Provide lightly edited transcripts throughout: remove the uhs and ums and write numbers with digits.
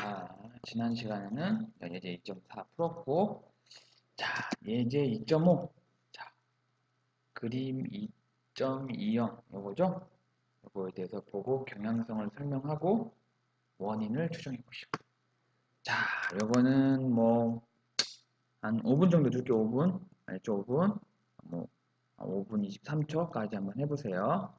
자, 지난 시간에는 예제 2.4 풀었고, 자, 예제 2.5. 자, 그림 2.20 요거죠? 요거에 대해서 보고 경향성을 설명하고 원인을 추정해 보시고. 자, 요거는 뭐 한 5분 정도 줄게요. 5분. 알죠? 5분. 뭐 5분 23초까지 한번 해보세요.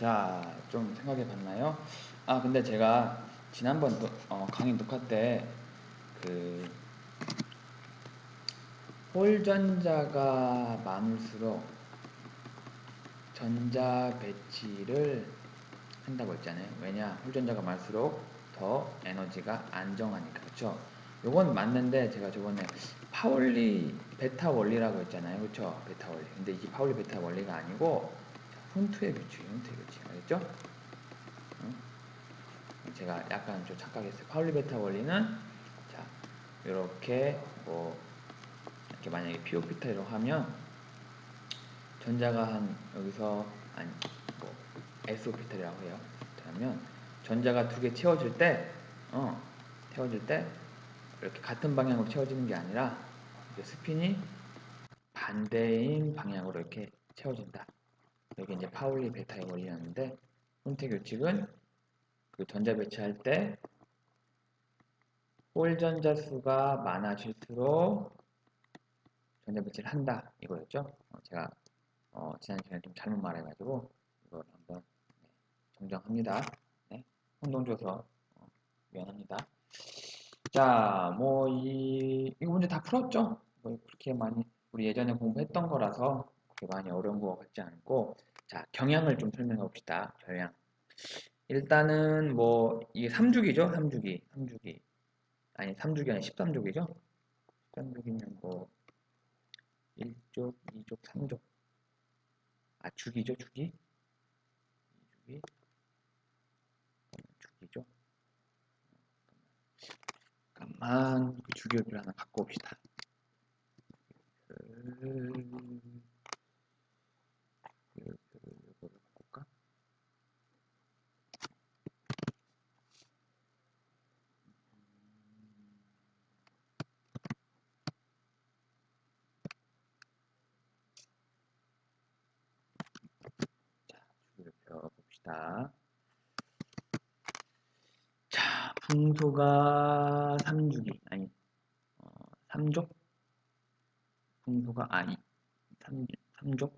자, 좀 생각해 봤나요? 아, 근데 제가 지난번 강의 녹화 때 그 홀전자가 많을수록 전자 배치를 한다고 했잖아요. 왜냐? 홀전자가 많을수록 더 에너지가 안정하니까. 그렇죠? 요건 맞는데 제가 저번에 파울리 베타 원리라고 했잖아요. 그렇죠? 베타 원리. 근데 이게 파울리 베타 원리가 아니고 훈투의 규칙. 알겠죠? 응? 제가 약간 좀 착각했어요. 파울리 베타 원리는 자, 이렇게 뭐 이렇게 만약에 PO피타로 하면 전자가 한 여기서 아니 뭐 SO피탈이라고 해요. 그러면 전자가 두 개 채워질 때 채워질 때 이렇게 같은 방향으로 채워지는 게 아니라 이제 스핀이 반대인 방향으로 이렇게 채워진다. 여기 이제 파울리 베타의 원리였는데 혼태 규칙은 그 전자 배치할 때 홀 전자 수가 많아질수록 전자 배치를 한다 이거였죠. 제가 지난 시간에 좀 잘못 말해가지고 이걸 한번 정정합니다. 네, 혼동줘서 미안합니다. 자, 뭐 이거 문제 다 풀었죠? 뭐 그렇게 많이 우리 예전에 공부했던 거라서 그렇게 많이 어려운 거 같지 않고 자, 경향을 좀 설명해 봅시다. 경향. 일단은 뭐 이게 3주기죠? 3주기. 아니 3주기 아니 13족이죠? 13족이면 뭐 1족, 2족, 3족. 아, 주기죠, 주기? 2주기, 주기죠. 잠깐만 그 주기율을 하나 바꿔봅시다. 이거를 바꿀까? 자, 주기를 배워봅시다. 자, 풍소가 3주기 아니 3족? 풍소가 아니 3족? 3족.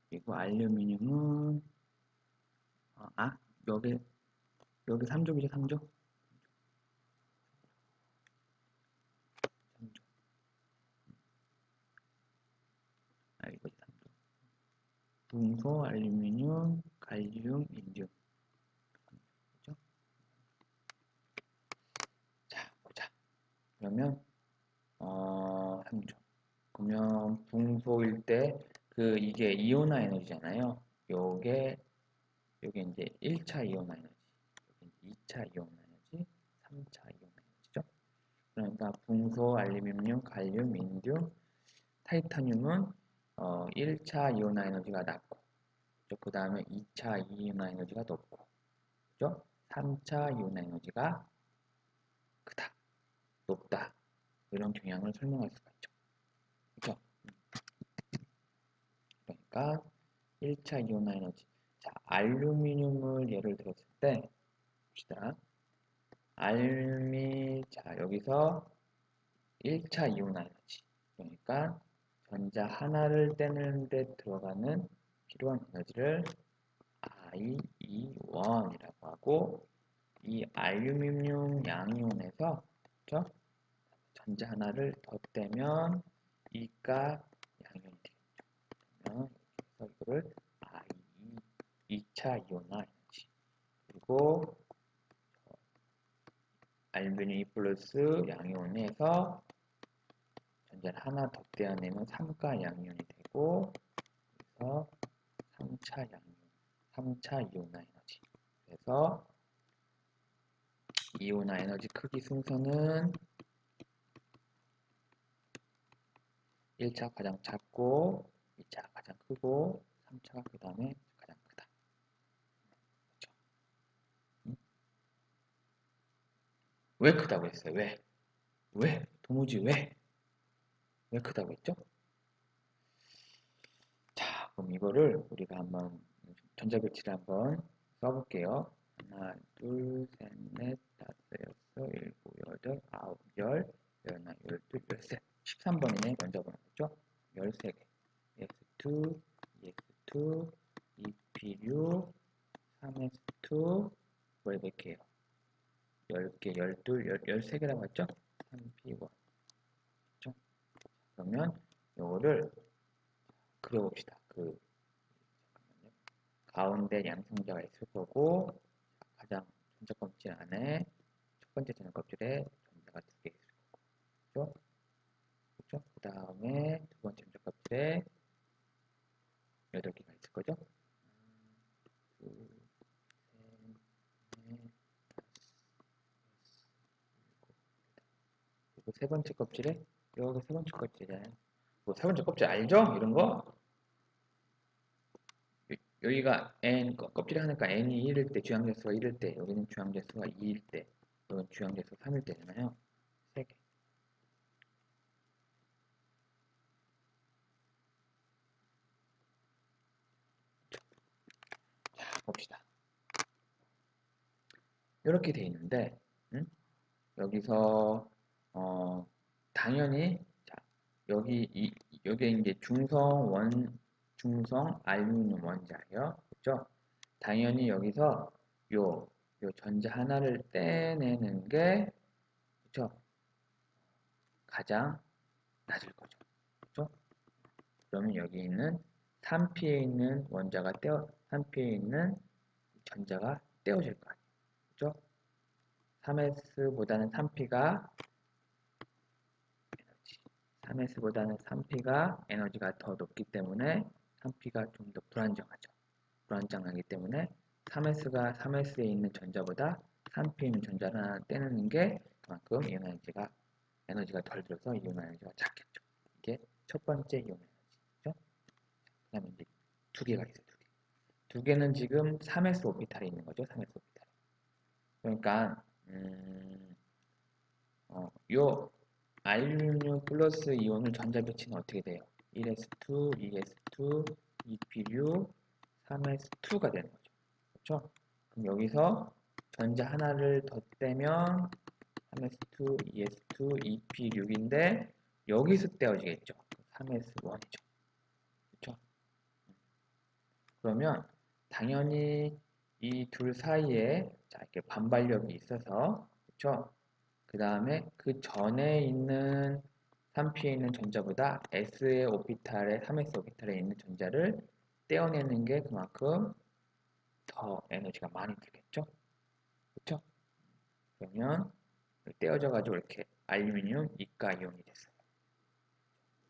그리고 알루미늄은 여기 3족이죠, 3족? 3족. 이거지 3족. 풍소, 알루미늄, 갈륨, 인디움. 그죠? 자, 보자. 그러면 3족. 그러면 붕소일 때 이게 이온화 에너지잖아요. 요게 이제 1차 이온화 에너지, 여기 2차 이온화 에너지, 3차 이온화 에너지죠. 그러니까 붕소, 알루미늄, 갈륨, 인듐, 타이타늄은 1차 이온화 에너지가 낮고, 그 다음에 2차 이온화 에너지가 높고, 그죠? 3차 이온화 에너지가 크다, 높다, 이런 경향을 설명할 수가 있죠. 그죠? 그러니까 1차 이온화 에너지. 자, 알루미늄을 예를 들었을 때 봅시다. 자, 여기서 1차 이온화 에너지. 그러니까 전자 하나를 떼는 데 들어가는 필요한 에너지를 IE1이라고 하고, 이 알루미늄 양이온에서 그렇죠? 전자 하나를 더 떼면 이가 양이온이 되겠죠. 그러면 여기서 이거를 IE 2차 이온화 에너지. 그리고 알루미늄 플러스 양이온에서 전자를 하나 더 떼어내면 3가 양이온이 되고, 그래서 3차 양이온, 3차 이온화 에너지. 그래서 이온화 에너지 크기 순서는 1차 가장 작고, 2차 가장 크고, 3차가 그 다음에 가장 크다. 그렇죠? 응? 왜 크다고 했어요? 왜? 왜? 도무지 왜? 왜 크다고 했죠? 자, 그럼 이거를 우리가 한번 전자배치를 한번 써볼게요. 하나, 둘, 셋, 넷, 다섯, 여섯, 일곱, 여덟, 아홉, 열, 열하나, 열둘, 열셋. 13번이네, 먼저 보는 거죠? 13개. S2, ES2, EP6, 13개라고 했죠? 3p1. 그렇죠? 그러면 요거를 그려봅시다. 잠깐만요. 가운데 양성자가 있을 거고, 가장 전자 껍질 안에 첫 번째 전자 껍질에 전자가 2개 있을 거고, 그렇죠? 그 다음에 두 번째 전자 껍질에 8개가 있을 거죠? 둘, 셋, 넷, 그리고 세 번째 껍질에 여기 세 번째 껍질이잖아요. 세 번째 껍질 알죠? 이런 거? 여기가 n 껍질이 하니까 n이 1일 때 주양재수가 1일 때 여기는 주양재수가 2일 때 여기는 주양재수가 3일 때잖아요. 3개. 자, 봅시다. 이렇게 돼 있는데 여기서 당연히 자, 여기에 이제 중성 알루미늄 원자예요. 그렇죠? 당연히 여기서 요 전자 하나를 떼내는 게 그렇죠? 가장 낮을 거죠. 그렇죠? 그러면 여기 있는 3P에 있는 원자가 3P에 있는 전자가 떼어질 거 아니에요. 그렇죠? 3S보다는 3P가 에너지. 3S보다는 3P가 에너지가 더 높기 때문에 3P가 좀 더 불안정하죠. 불안정하기 때문에 3S가 3S에 있는 전자보다 3P에 있는 전자를 하나 떼내는 게 그만큼 이온 에너지가 덜 들어서 이온 에너지가 작겠죠. 이게 첫 번째 이온 에너지죠. 그 다음에 이제 두 개가 있어요. 두 개는 지금 3s 오비탈에 있는 거죠. 3s 오비탈. 그러니까 요 알루미늄 플러스 이온을 전자 배치는 어떻게 돼요? 1s2, 2s2, 2p6, 3s2가 되는 거죠. 그렇죠? 그럼 여기서 전자 하나를 더 떼면 3s2, 2s2, 2p6인데 여기서 떼어지겠죠. 3s1이죠. 그렇죠? 그러면 당연히 이 둘 사이에 자, 이렇게 반발력이 있어서 그렇죠? 그 다음에 그 전에 있는 3P에 있는 전자보다 S의 오비탈에 3S 오비탈에 있는 전자를 떼어내는 게 그만큼 더 에너지가 많이 들겠죠? 그렇죠? 그러면 떼어져 가지고 이렇게 알루미늄 이가 이온이 됐어요.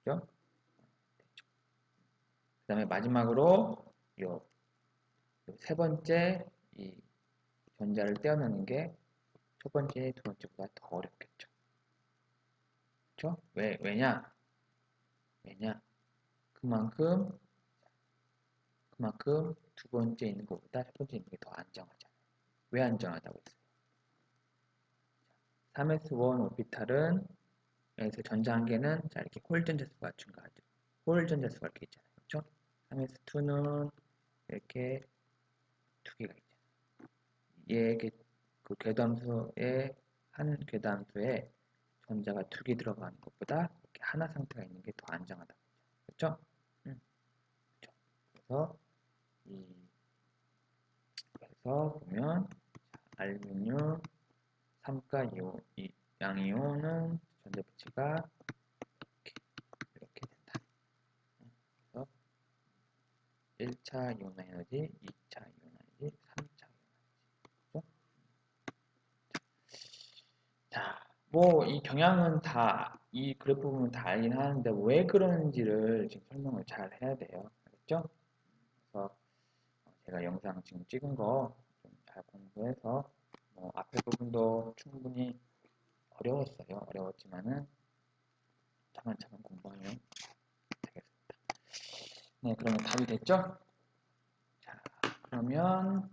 그렇죠? 그 다음에 마지막으로 요 세 번째 이 전자를 떼어내는 게 첫 번째, 두 번째보다 더 어렵겠죠. 그렇죠? 왜냐? 그만큼 두 번째 있는 것보다 첫 번째 있는 게 더 안정하잖아요. 왜 안정하다고 했어요? 3s1 오비탈은 여기서 전자 한 개는 자 이렇게 홀 전자 수가 증가하죠. 홀 전자 수가 이렇게 있잖아요. 그렇죠? 3s2는 이렇게 두 개가 있잖아요. 얘 그 궤도함수의 한 궤도함수에 전자가 두 개 들어가는 것보다 이렇게 하나 상태가 있는 게 더 안정하다. 그렇죠? 그렇죠. 그래서 보면 알루미늄 3가 양이온은 전자 배치가 이렇게 된다. 그래서 1차 이온 에너지, 2차 이온 에너지, 3차 이온 에너지. 자, 뭐 이 경향은 다 이 그래프 보면 다 알긴 하는데 왜 그런지를 지금 설명을 잘 해야 돼요. 알겠죠? 그래서 제가 영상 지금 찍은 거 좀 잘 공부해서 앞에 부분도 충분히 어려웠어요. 어려웠지만은 차근차근 공부하면 되겠습니다. 네, 그러면 답이 됐죠? 자, 그러면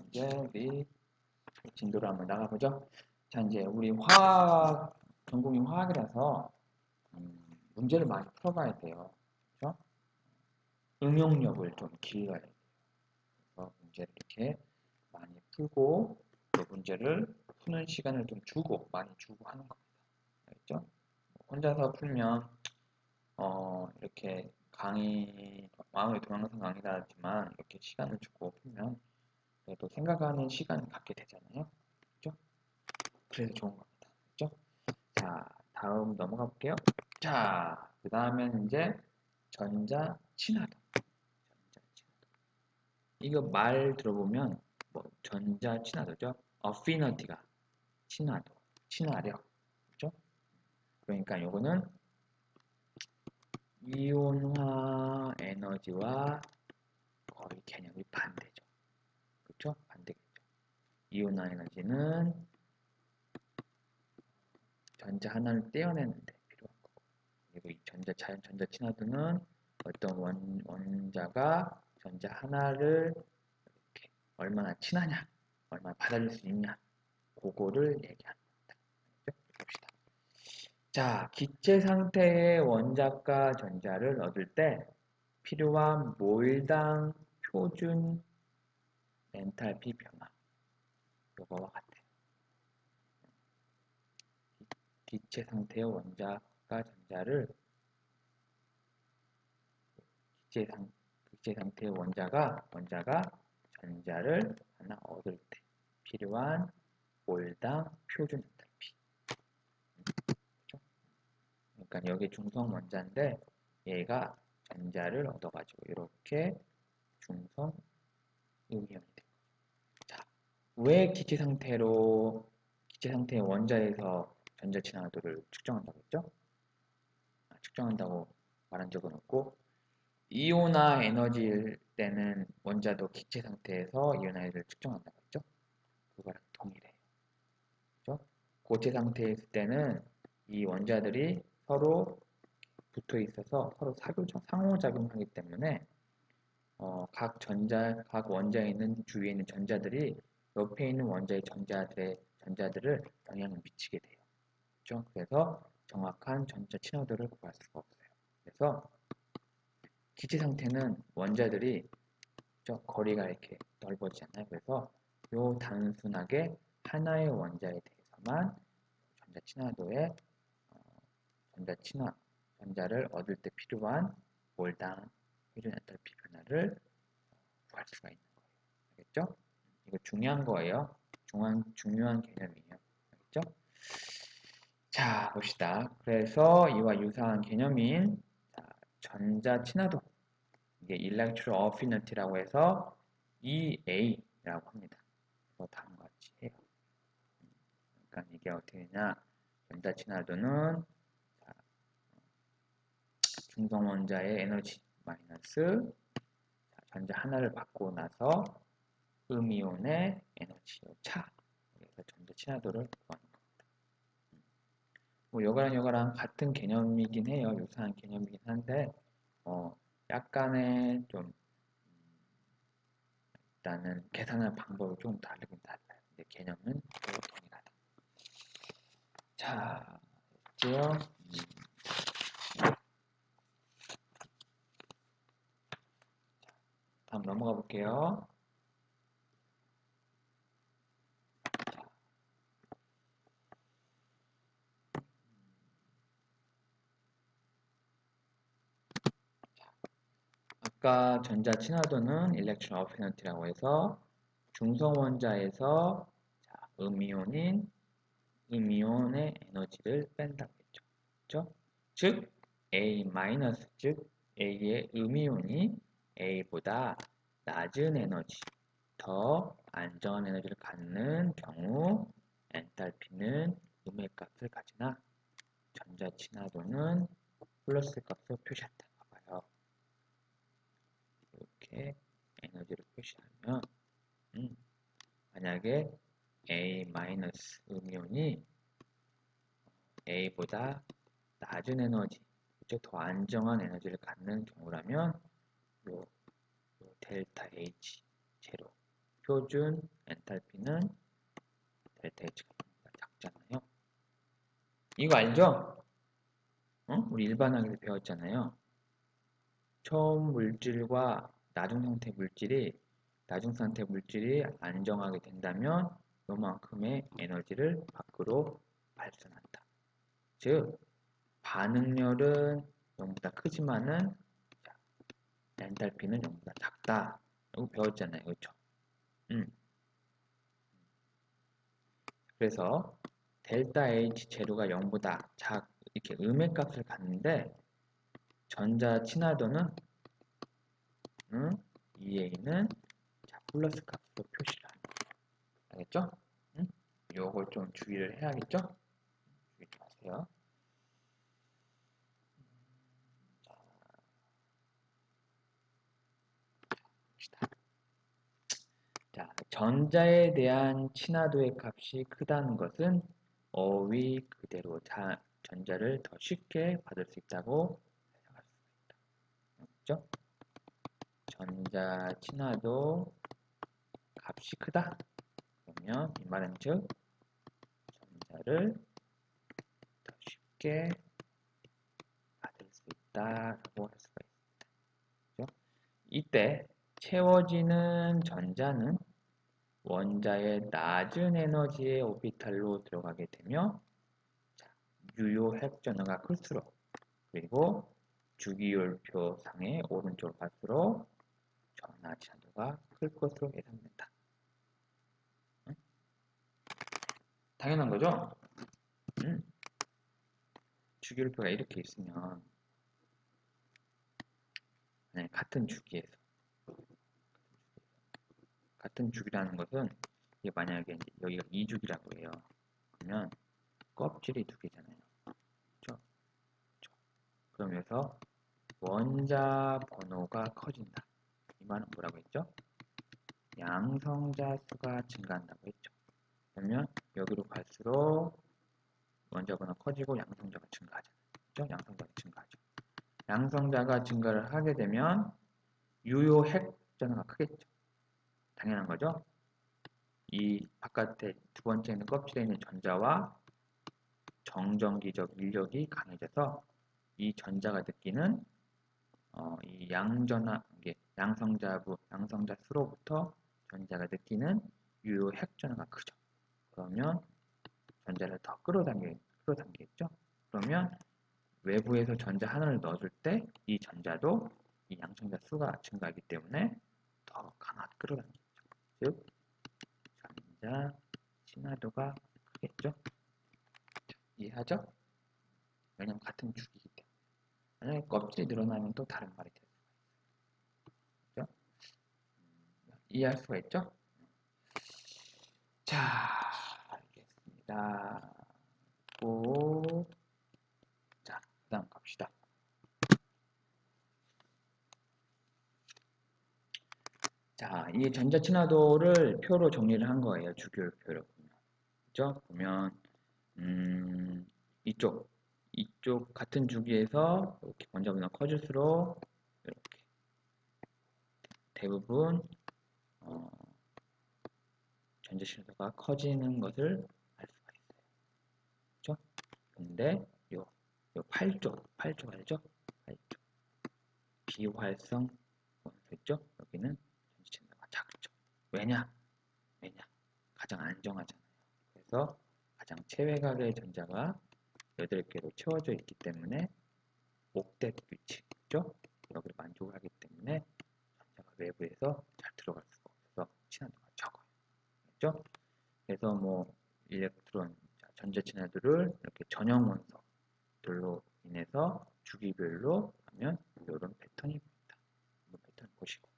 이제 우리 진도를 한번 나가보죠. 자, 이제 우리 전공이 화학이라서 문제를 많이 풀어봐야 돼요. 그렇죠? 응용력을 좀 기울여야 돼요. 그래서 문제를 이렇게 많이 풀고 그 문제를 푸는 시간을 좀 많이 주고 하는 겁니다. 알겠죠? 혼자서 풀면 이렇게 강의 마음의 동영상 강의다 하지만 이렇게 시간을 주고 풀면 그래도 생각하는 시간 갖게 되잖아요. 그죠? 그래서 좋은 겁니다. 그죠? 자, 다음 넘어가 볼게요. 자, 그 다음에는 이제 전자 친화도. 전자 친화도. 이거 말 들어보면 뭐 전자 친화도죠. 어피너티가 친화도, 친화력. 그죠? 그러니까 요거는 이온화 에너지와 거의 개념이 반대죠. 그렇죠? 반대겠죠. 이온화 에너지는 전자 하나를 떼어내는데 필요한 거고, 그리고 이 전자 친화도는 어떤 원자가 전자 하나를 이렇게 얼마나 친하냐, 얼마나 받아들일 수 있냐, 그거를 얘기하는 겁니다. 봅시다. 자, 기체 상태의 원자과 전자를 얻을 때 필요한 몰당 표준 엔탈피 변화, 요거와 같아요. 기체 상태의 원자과 전자를 기체 상태의 원자가 전자를 하나 얻을 때 필요한 몰당 표준 엔탈피. 그렇죠? 그러니까 여기 중성 원자인데 얘가 전자를 얻어가지고 이렇게 중성 음이온이 돼요. 자, 왜 기체 상태의 원자에서 전자 친화도를 측정한다고 했죠? 측정한다고 말한 적은 없고, 이온화 에너지일 때는 원자도 기체 상태에서 이온화 에너지를 측정한다고 했죠? 그거랑 동일해요. 그죠? 고체 상태에 있을 때는 이 원자들이 서로 붙어 있어서 서로 상호작용하기 때문에 각 원자에 있는 주위에 있는 전자들이 옆에 있는 원자의 전자들을 영향을 미치게 돼요. 그렇죠? 그래서 정확한 전자 친화도를 구할 수가 없어요. 그래서 기체 상태는 원자들이 거리가 이렇게 넓어지잖아요. 그래서 요 단순하게 하나의 원자에 대해서만 전자 친화도의 전자를 얻을 때 필요한 몰당 표준 엔탈피 변화를 구할 수가 있는 거예요. 알겠죠? 이거 중요한 거예요. 중요한 개념이에요. 알겠죠? 자, 봅시다. 그래서 이와 유사한 개념인 전자 친화도, 이게 Electron Affinity라고 해서 EA라고 합니다. 그래서 다음과 같이 해요. 그러니까 이게 어떻게 되냐? 전자 친화도는 중성 원자의 에너지 마이너스 전자 하나를 받고 나서 음이온의 에너지 차. 그래서 전자 친화도를 구하는 겁니다. 뭐 요거랑 같은 개념이긴 해요. 유사한 개념이긴 한데 약간의 좀 일단은 계산하는 방법이 좀 다르긴 달라요. 근데 개념은 거의 동일하다. 자, 됐죠? 다음 넘어가 볼게요. 아까 전자 친화도는 Electron Affinity라고 해서 중성 원자에서 음이온의 에너지를 뺀다고 했죠. 그렇죠? 즉 A-, 즉 A의 음이온이 A보다 낮은 에너지, 더 안정한 에너지를 갖는 경우 엔탈피는 음의 값을 가지나 전자 친화도는 플러스 값을 표시한다. 봐봐요. 이렇게 에너지를 표시하면 만약에 A- 음이온이 A보다 낮은 에너지, 더 안정한 에너지를 갖는 경우라면 요 델타 H 제로 표준 엔탈피는 델타 H가 작잖아요. 이거 알죠? 우리 일반학에서 배웠잖아요. 처음 물질과 나중 상태 물질이 안정하게 된다면 요만큼의 에너지를 밖으로 발산한다. 즉 반응열은 0보다 크지만은 엔탈피는 0보다 작다. 이거 배웠잖아요. 그렇죠? 그래서 델타 H 제로가 0보다 이렇게 음의 값을 갖는데 전자 친화도는 2A는 플러스 값으로 표시를 합니다. 알겠죠? 요걸 좀 주의를 해야겠죠? 주의 좀 하세요. 자, 전자에 대한 친화도의 값이 크다는 것은 어휘 그대로 전자를 더 쉽게 받을 수 있다고 해석할 수가 있다. 그렇죠? 전자 친화도 값이 크다. 그러면 이 말은 즉 전자를 더 쉽게 받을 수 있다라고 할 수가 있습니다. 그렇죠? 이때 채워지는 전자는 원자의 낮은 에너지의 오비탈로 들어가게 되며 유효 핵 전화가 클수록 그리고 주기율표 상의 오른쪽으로 갈수록 전하 친화도가 클 것으로 예상된다. 응? 당연한 거죠? 주기율표가 이렇게 있으면 같은 주기에서 같은 주기라는 것은 이게 만약에 여기가 2주기라고 해요. 그러면 껍질이 2개잖아요. 그렇죠? 그러면서 원자 번호가 커진다. 이 말은 뭐라고 했죠? 양성자 수가 증가한다고 했죠. 그러면 여기로 갈수록 원자 번호가 커지고 양성자가 증가하잖아요. 그렇죠? 양성자가 증가하죠. 양성자가 증가를 하게 되면 유효 핵 전화가 크겠죠. 당연한 거죠. 이 바깥에 두 번째 있는 껍질에 있는 전자와 정전기적 인력이 강해져서 이 전자가 느끼는 이 양전하, 양성자 수로부터 전자가 느끼는 유효 핵 전하가 크죠. 그러면 전자를 더 끌어당기겠죠. 그러면 외부에서 전자 하나를 넣어줄 때 이 전자도 이 양성자 수가 증가하기 때문에 더 강하게 끌어당기죠. 즉 전자 친화도가 크겠죠. 이해하죠? 왜냐면 같은 주기이기 때문에. 만약에 껍질이 늘어나면 또 다른 말이 될 수가 있죠. 이해할 수가 있죠? 자, 알겠습니다. 오, 자, 그 다음 갑시다. 자, 이 전자 친화도를 표로 정리를 한 거예요. 주기율표로 보면. 그죠? 보면, 이쪽 같은 주기에서 이렇게 원자보다 커질수록 이렇게 대부분 전자 친화도가 커지는 것을 알 수가 있어요. 그죠? 근데 요 8쪽 알죠? 8쪽. 비활성 원소 있죠? 여기는 전지 친화도가 작죠. 왜냐? 가장 안정하잖아요. 그래서 가장 최외곽의 전자가 8개로 채워져 있기 때문에 옥텟 규칙이죠? 여기를 만족을 하기 때문에 전자가 외부에서 잘 들어갈 수가 없어서 친화도가 적어요. 그렇죠? 그래서 뭐 일렉트론, 전자 친화도를 이렇게 전형 원소들로 인해서 주기별로 하면 이런 패턴이 보인다. 이런 패턴 보시고.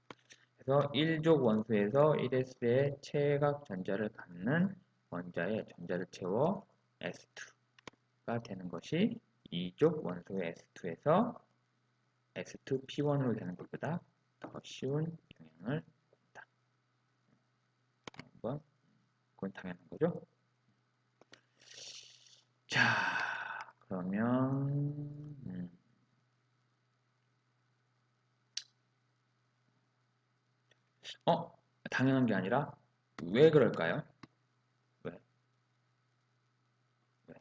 그래서 1족 원소에서 1s의 최외곽 전자를 갖는 원자에 전자를 채워 S2가 되는 것이 2족 원소의 S2에서 S2P1으로 되는 것보다 더 쉬운 경향을 본다. 한번 그건 당연한 거죠. 자, 그러면 당연한 게 아니라 왜 그럴까요? 왜? 왜?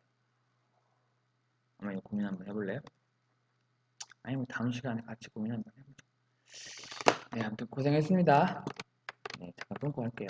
아마 이거 고민 한번 해볼래요? 아니면 다음 시간에 같이 고민 한번 해보죠. 네, 아무튼 고생했습니다. 네, 잠깐 끊고 할게요.